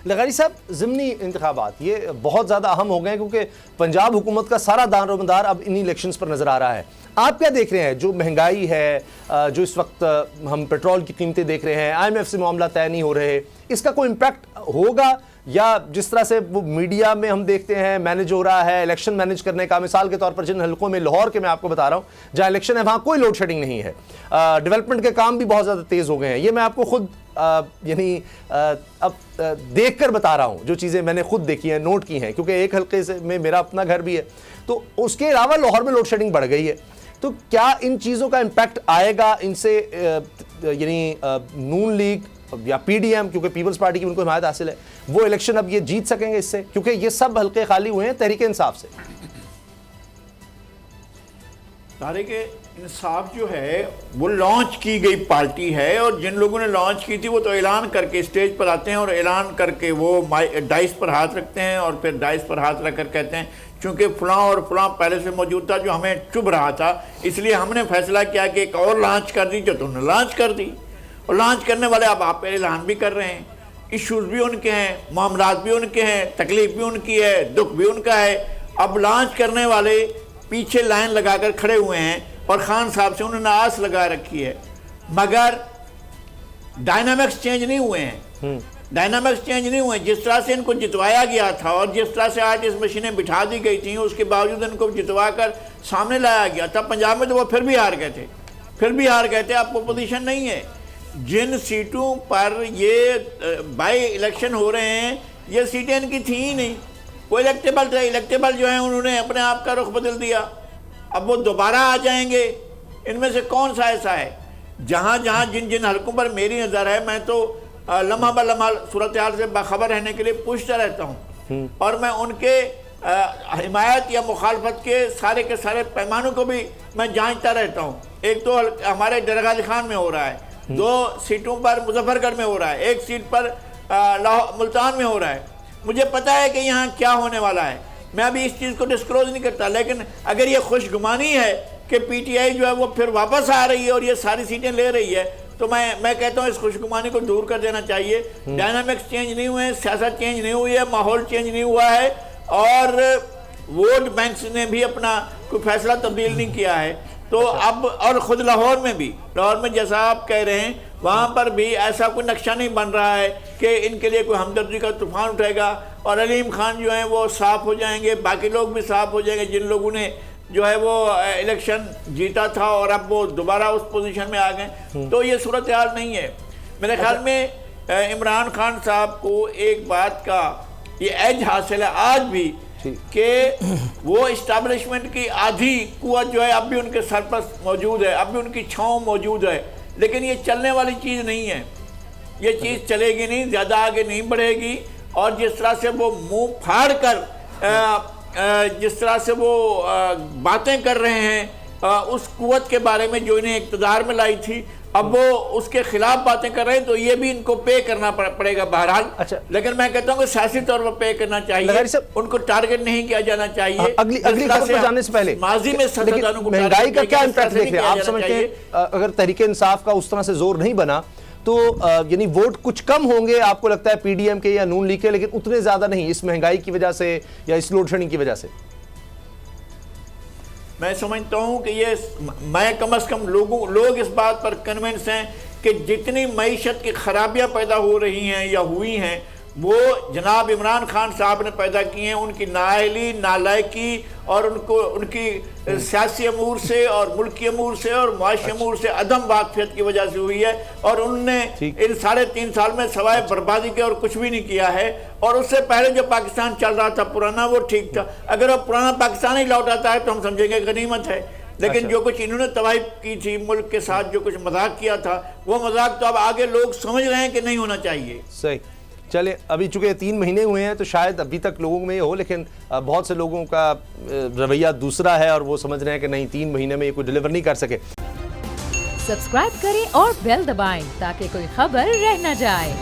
لغاری صاحب، ضمنی انتخابات یہ بہت زیادہ اہم ہو گئے ہیں کیونکہ پنجاب حکومت کا سارا دار و مدار اب انہی الیکشنز پر نظر آ رہا ہے. آپ کیا دیکھ رہے ہیں؟ جو مہنگائی ہے، جو اس وقت ہم پیٹرول کی قیمتیں دیکھ رہے ہیں، IMF سے معاملہ طے نہیں ہو رہے، اس کا کوئی امپیکٹ ہوگا؟ یا جس طرح سے وہ میڈیا میں ہم دیکھتے ہیں مینج ہو رہا ہے، الیکشن مینج کرنے کا، مثال کے طور پر جن حلقوں میں لاہور کے میں آپ کو بتا رہا ہوں جہاں الیکشن ہے وہاں کوئی لوڈ شیڈنگ نہیں ہے، ڈیولپمنٹ کے کام بھی بہت زیادہ تیز ہو گئے ہیں. یہ میں آپ کو خود یعنی اب دیکھ کر بتا رہا ہوں، جو چیزیں میں نے خود دیکھی ہیں، نوٹ کی ہیں، کیونکہ ایک حلقے سے میں میرا اپنا گھر بھی ہے. تو اس کے علاوہ لاہور میں لوڈ شیڈنگ بڑھ گئی ہے. تو کیا ان چیزوں کا امپیکٹ آئے گا؟ ان سے یعنی نون لیگ یا PDM، کیونکہ پیپلز پارٹی کی ان کو حمایت حاصل ہے، وہ الیکشن اب یہ جیت سکیں گے اس سے؟ کیونکہ یہ سب حلقے خالی ہوئے ہیں تحریک انصاف سے. تحریک انصاف جو ہے وہ لانچ کی گئی پارٹی ہے، اور جن لوگوں نے لانچ کی تھی وہ تو اعلان کر کے اسٹیج پر آتے ہیں اور اعلان کر کے وہ ڈائس پر ہاتھ رکھتے ہیں، اور پھر ڈائس پر ہاتھ رکھ کر کہتے ہیں چونکہ فلاں اور فلاں پہلے سے موجود تھا جو ہمیں چبھ رہا تھا، اس لیے ہم نے فیصلہ کیا کہ ایک اور لانچ کر دی، جو تم نے لانچ کر دی. اور لانچ کرنے والے اب آپ اعلان بھی کر رہے ہیں، ایشوز بھی ان کے ہیں، معاملات بھی ان کے ہیں، تکلیف بھی ان کی ہے، دکھ بھی ان کا ہے. اب لانچ کرنے والے پیچھے لائن لگا کر کھڑے ہوئے ہیں اور خان صاحب سے انہوں نے آس لگا رکھی ہے، مگر ڈائنامکس چینج نہیں ہوئے ہیں. ڈائنامکس چینج نہیں ہوئے. جس طرح سے ان کو جتوایا گیا تھا اور جس طرح سے آج اس مشینیں بٹھا دی گئی تھیں، اس کے باوجود ان کو جتوا کر سامنے لایا گیا تھا. پنجاب میں تو وہ پھر بھی ہار گئے تھے. اب اپوزیشن نہیں ہے. جن سیٹوں پر یہ بائی الیکشن ہو رہے ہیں یہ سیٹیں ان کی تھیں ہی نہیں. وہ الیکٹیبل تھے. الیکٹیبل جو ہیں انہوں نے اپنے آپ کا رخ بدل دیا. اب وہ دوبارہ آ جائیں گے. ان میں سے کون سا ایسا ہے جہاں جن حلقوں پر میری نظر ہے، میں تو لمحہ بہ لمحہ صورتحال سے باخبر رہنے کے لیے پوچھتا رہتا ہوں، اور میں ان کے حمایت یا مخالفت کے سارے پیمانوں کو بھی میں جانچتا رہتا ہوں. ایک تو ہمارے درگاہ علی خان میں ہو رہا ہے، 2 سیٹوں پر مظفر گڑھ میں ہو رہا ہے، 1 سیٹ پر ملتان میں ہو رہا ہے. مجھے پتا ہے کہ یہاں کیا ہونے والا ہے. میں ابھی اس چیز کو ڈسکلوز نہیں کرتا، لیکن اگر یہ خوش گمانی ہے کہ PTI جو ہے وہ پھر واپس آ رہی ہے اور یہ ساری سیٹیں لے رہی ہے، تو میں کہتا ہوں اس خوش گمانی کو دور کر دینا چاہیے. ڈائنامکس چینج نہیں ہوئے ہیں، سیاست چینج نہیں ہوئی ہے، ماحول چینج نہیں ہوا ہے، اور ووٹ بینکس نے بھی اپنا کوئی فیصلہ تبدیل نہیں کیا ہے. تو اب اور خود لاہور میں جیسا آپ کہہ رہے ہیں، وہاں پر بھی ایسا کوئی نقشہ نہیں بن رہا ہے کہ ان کے لیے کوئی ہمدردی کا طوفان اٹھے گا اور علیم خان جو ہیں وہ صاف ہو جائیں گے، باقی لوگ بھی صاف ہو جائیں گے جن لوگوں نے جو ہے وہ الیکشن جیتا تھا اور اب وہ دوبارہ اس پوزیشن میں آ گئے. تو یہ صورتحال نہیں ہے. میرے خیال میں عمران خان صاحب کو ایک بات کا یہ ایج حاصل ہے آج بھی کہ وہ اسٹیبلشمنٹ کی آدھی قوت جو ہے اب بھی ان کے سر پر موجود ہے، اب بھی ان کی چھاؤں موجود ہے، لیکن یہ چلنے والی چیز نہیں ہے. یہ چیز چلے گی نہیں، زیادہ آگے نہیں بڑھے گی. اور جس طرح سے وہ منہ پھاڑ کر جس طرح سے وہ باتیں کر رہے ہیں اس قوت کے بارے میں جو انہیں اقتدار میں لائی تھی، اب وہ اس کے خلاف باتیں کر رہے ہیں، تو یہ بھی ان کو پے کرنا پڑے گا بہرحال. لیکن میں کہتا ہوں کہ سیاسی طور پر پے کرنا چاہیے، ان کو ٹارگٹ نہیں کیا جانا چاہیے. اگلی خبر پر جانے سے پہلے ماضی میں مہنگائی کا کیا امپیکٹ دیکھ رہے ہیں آپ؟ سمجھتے ہیں اگر تحریک انصاف کا اس طرح سے زور نہیں بنا تو یعنی ووٹ کچھ کم ہوں گے آپ کو لگتا ہے PDM کے یا نون لیگ کے، لیکن اتنے زیادہ نہیں اس مہنگائی کی وجہ سے یا اس لوڈ شیڈنگ کی وجہ سے؟ میں سمجھتا ہوں کہ میں کم از کم لوگ اس بات پر کنونس ہیں کہ جتنی معیشت کی خرابیاں پیدا ہو رہی ہیں یا ہوئی ہیں وہ جناب عمران خان صاحب نے پیدا کی ہیں. ان کی نااہلی، نالائکی اور ان کی سیاسی امور سے اور ملکی امور سے اور معاشی امور سے عدم واقفیت کی وجہ سے ہوئی ہے. اور انہوں نے ان 3.5 سال میں سوائے بربادی کے اور کچھ بھی نہیں کیا ہے. اور اس سے پہلے جو پاکستان چل رہا تھا پرانا، وہ ٹھیک تھا. اگر وہ پرانا پاکستان ہی لوٹ آتا ہے تو ہم سمجھیں گے غنیمت ہے. لیکن جو کچھ انہوں نے تباہی کی تھی ملک کے ساتھ، جو کچھ مذاق کیا تھا، وہ مذاق تو اب آگے لوگ سمجھ رہے ہیں کہ نہیں ہونا چاہیے. صحیح. چلے ابھی چونکہ 3 مہینے ہوئے ہیں تو شاید ابھی تک لوگوں میں یہ ہو، لیکن بہت سے لوگوں کا رویہ دوسرا ہے اور وہ سمجھ رہے ہیں کہ نہیں 3 مہینے میں یہ کوئی ڈیلیور نہیں کر سکے. سبسکرائب کریں اور بیل دبائیں تاکہ کوئی خبر رہ نہ جائے.